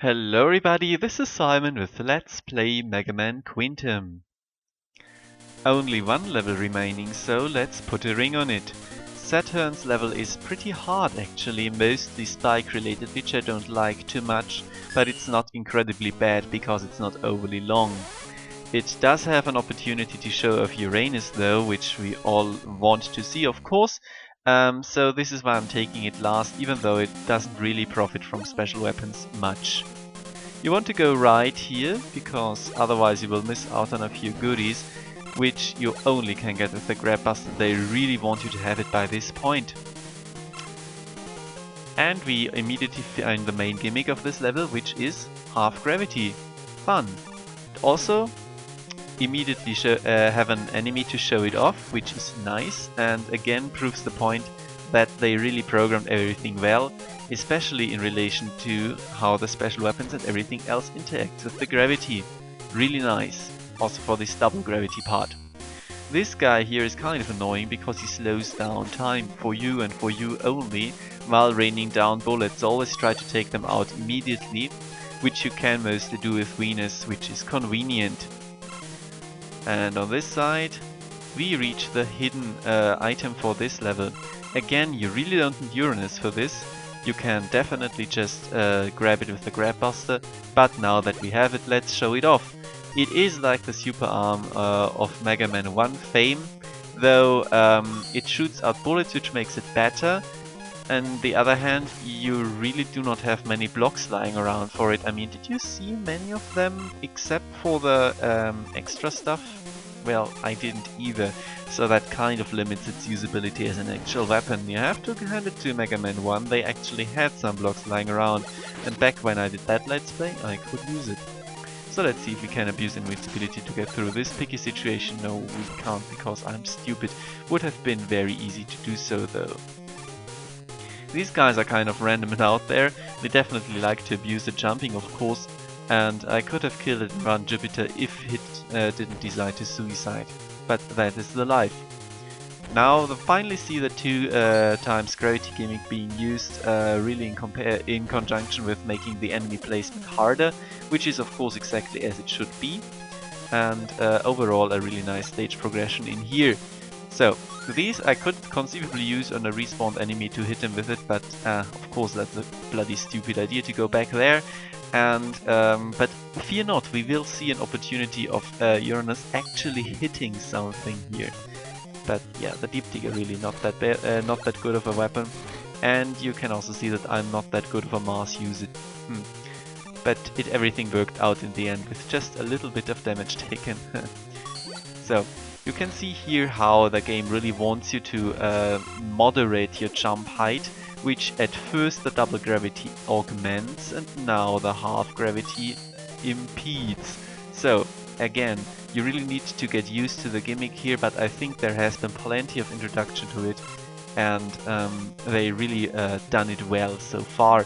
Hello everybody, this is Simon with Let's Play Mega Man Quintum. Only one level remaining, so let's put a ring on it. Saturn's level is pretty hard actually, mostly spike related, which I don't like too much, but it's not incredibly bad because it's not overly long. It does have an opportunity to show off Uranus though, which we all want to see of course. So this is why I'm taking it last, even though it doesn't really profit from special weapons much. You want to go right here, because otherwise you will miss out on a few goodies, which you only can get with the Grab Buster. They really want you to have it by this point. And we immediately find the main gimmick of this level, which is half gravity. Fun. Also, immediately have an enemy to show it off, which is nice, and again proves the point that they really programmed everything well, especially in relation to how the special weapons and everything else interacts with the gravity. Really nice, also for this double gravity part. This guy here is kind of annoying because he slows down time for you and for you only while raining down bullets. Always try to take them out immediately, which you can mostly do with Venus, which is convenient. And on this side we reach the hidden item for this level. Again, you really don't need Uranus for this. You can definitely just grab it with the Grab Buster, but now that we have it, let's show it off. It is like the super arm of Mega Man 1 fame, though it shoots out bullets, which makes it better. On the other hand, you really do not have many blocks lying around for it. I mean, did you see many of them except for the extra stuff? Well, I didn't either, so that kind of limits its usability as an actual weapon. You have to hand it to Mega Man 1, they actually had some blocks lying around, and back when I did that Let's Play, I could use it. So let's see if we can abuse invincibility to get through this picky situation. No, we can't because I'm stupid. Would have been very easy to do so though. These guys are kind of random and out there. They definitely like to abuse the jumping, of course, and I could have killed it around Jupiter if it didn't decide to suicide. But that is the life. Now we finally see the 2 times gravity gimmick being used really in conjunction with making the enemy placement harder, which is of course exactly as it should be. And overall a really nice stage progression in here. So, these I could conceivably use on a respawned enemy to hit him with it, but of course that's a bloody stupid idea to go back there. And but fear not, we will see an opportunity of Uranus actually hitting something here. But yeah, the Deep Digger really not that good of a weapon, and you can also see that I'm not that good of a mass user. But everything worked out in the end with just a little bit of damage taken. So. You can see here how the game really wants you to moderate your jump height, which at first the double gravity augments and now the half gravity impedes. So again, you really need to get used to the gimmick here, but I think there has been plenty of introduction to it, and they really done it well so far,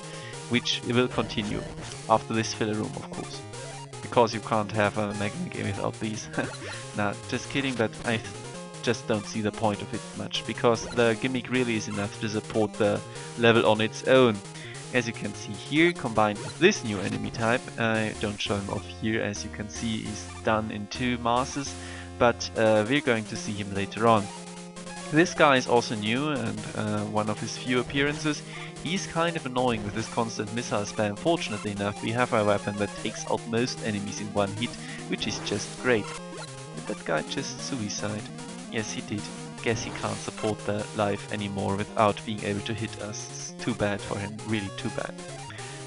which will continue after this filler room of course. Because you can't have a Mega Man game without these. Nah, just kidding, but I just don't see the point of it much, because the gimmick really is enough to support the level on its own. As you can see here, combined with this new enemy type, I don't show him off here, as you can see he's done in 2 masses, but we're going to see him later on. This guy is also new and one of his few appearances. He's kind of annoying with this constant missile spam. Fortunately enough, we have a weapon that takes out most enemies in 1 hit, which is just great. Did that guy just suicide? Yes, he did. Guess he can't support the life anymore without being able to hit us. It's too bad for him, really too bad.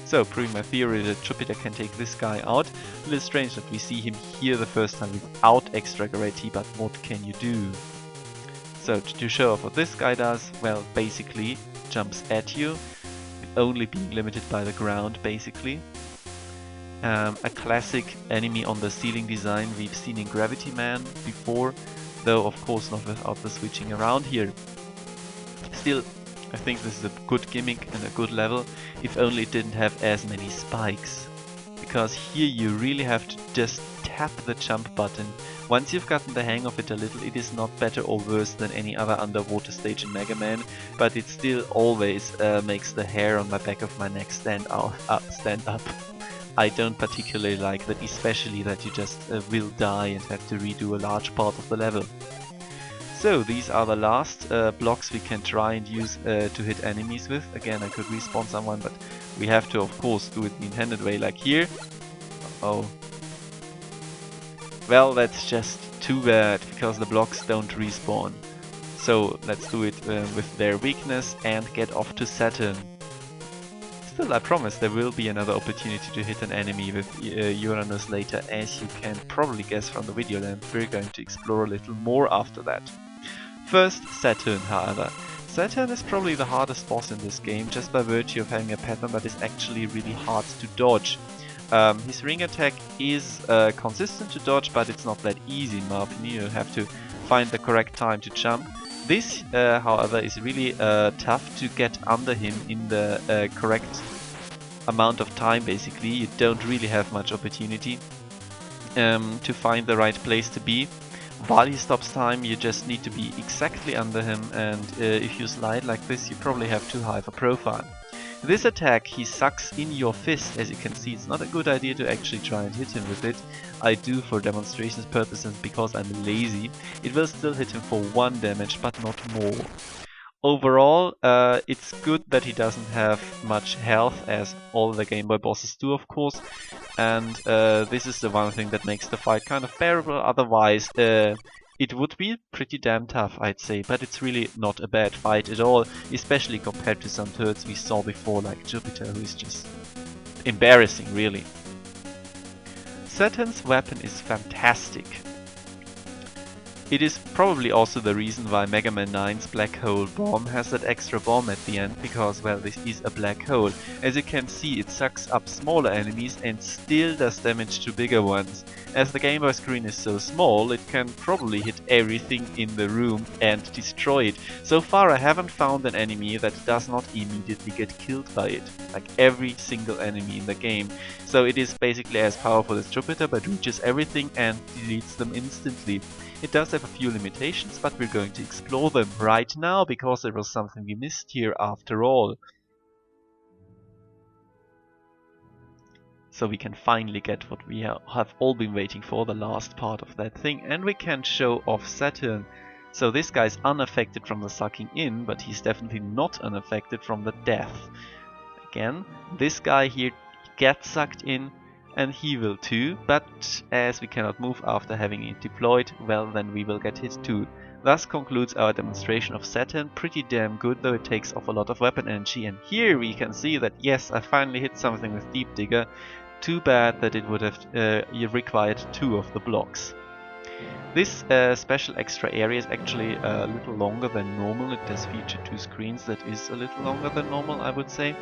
So, proving my theory that Jupiter can take this guy out. A little strange that we see him here the first time without extra gravity, but what can you do? So, to show off what this guy does, well, basically jumps at you, only being limited by the ground basically. A classic enemy on the ceiling design we've seen in Gravity Man before, though of course not without the switching around here. Still, I think this is a good gimmick and a good level, if only it didn't have as many spikes. Because here you really have to just tap the jump button. Once you've gotten the hang of it a little, it is not better or worse than any other underwater stage in Mega Man, but it still always makes the hair on my back of my neck stand up. I don't particularly like that, especially that you just will die and have to redo a large part of the level. So these are the last blocks we can try and use to hit enemies with. Again, I could respawn someone, but we have to of course do it the intended way, like here. Oh. Well, that's just too bad, because the blocks don't respawn. So let's do it with their weakness and get off to Saturn. Still, I promise there will be another opportunity to hit an enemy with Uranus later. As you can probably guess from the video length, we're going to explore a little more after that. First, Saturn, however. Saturn is probably the hardest boss in this game, just by virtue of having a pattern that is actually really hard to dodge. His ring attack is consistent to dodge, but it's not that easy in my opinion. You have to find the correct time to jump. This, however, is really tough to get under him in the correct amount of time, basically. You don't really have much opportunity to find the right place to be. While he stops time, you just need to be exactly under him, and if you slide like this, you probably have too high of a profile. This attack, he sucks in your fist. As you can see, it's not a good idea to actually try and hit him with it. I do for demonstration purposes because I'm lazy. It will still hit him for 1 damage, but not more. Overall, it's good that he doesn't have much health, as all the Game Boy bosses do, of course. And this is the one thing that makes the fight kind of bearable. Otherwise, it would be pretty damn tough, I'd say, but it's really not a bad fight at all, especially compared to some turrets we saw before, like Jupiter, who is just embarrassing, really. Saturn's weapon is fantastic. It is probably also the reason why Mega Man 9's Black Hole Bomb has that extra bomb at the end, because, well, this is a black hole. As you can see, it sucks up smaller enemies and still does damage to bigger ones. As the Game Boy screen is so small, it can probably hit everything in the room and destroy it. So far I haven't found an enemy that does not immediately get killed by it. Like every single enemy in the game. So it is basically as powerful as Jupiter, but reaches everything and deletes them instantly. It does have a few limitations, but we're going to explore them right now, because there was something we missed here after all. So we can finally get what we have all been waiting for, the last part of that thing, and we can show off Saturn. So this guy's unaffected from the sucking in, but he's definitely not unaffected from the death. Again, this guy here gets sucked in, and he will too, but as we cannot move after having it deployed, well, then we will get hit too. Thus concludes our demonstration of Saturn. Pretty damn good, though it takes off a lot of weapon energy, and here we can see that yes, I finally hit something with Deep Digger. Too bad that it would have required 2 of the blocks. This special extra area is actually a little longer than normal. It does feature 2 screens, that is a little longer than normal, I would say.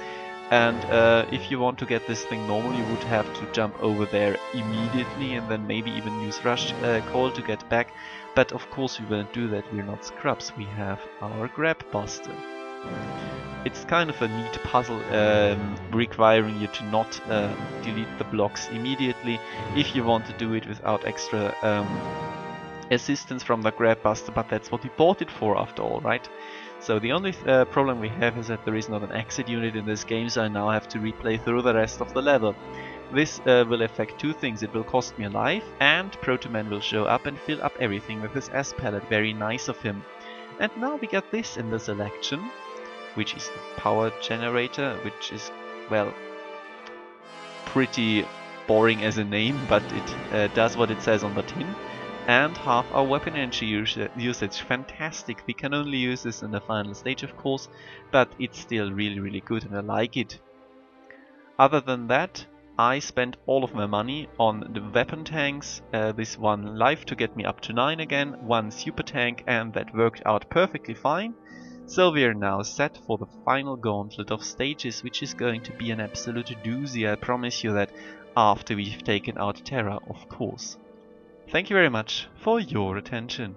And if you want to get this thing normal, you would have to jump over there immediately and then maybe even use Rush Call to get back. But of course we won't do that, we're not scrubs, we have our Grab Buster. It's kind of a neat puzzle requiring you to not delete the blocks immediately if you want to do it without extra assistance from the Grab Buster, but that's what we bought it for after all, right? So the only problem we have is that there is not an exit unit in this game, so I now have to replay through the rest of the level. This will affect 2 things. It will cost me a life, and Proto-Man will show up and fill up everything with his S-palette. Very nice of him. And now we get this in the selection, which is the power generator, which is, well, pretty boring as a name, but it does what it says on the tin. And half our weapon energy usage. Fantastic. We can only use this in the final stage, of course, but it's still really good and I like it. Other than that, I spent all of my money on the weapon tanks, this 1 life to get me up to 9 again, 1 super tank, and that worked out perfectly fine. So we are now set for the final gauntlet of stages, which is going to be an absolute doozy, I promise you that, after we've taken out Terra, of course. Thank you very much for your attention.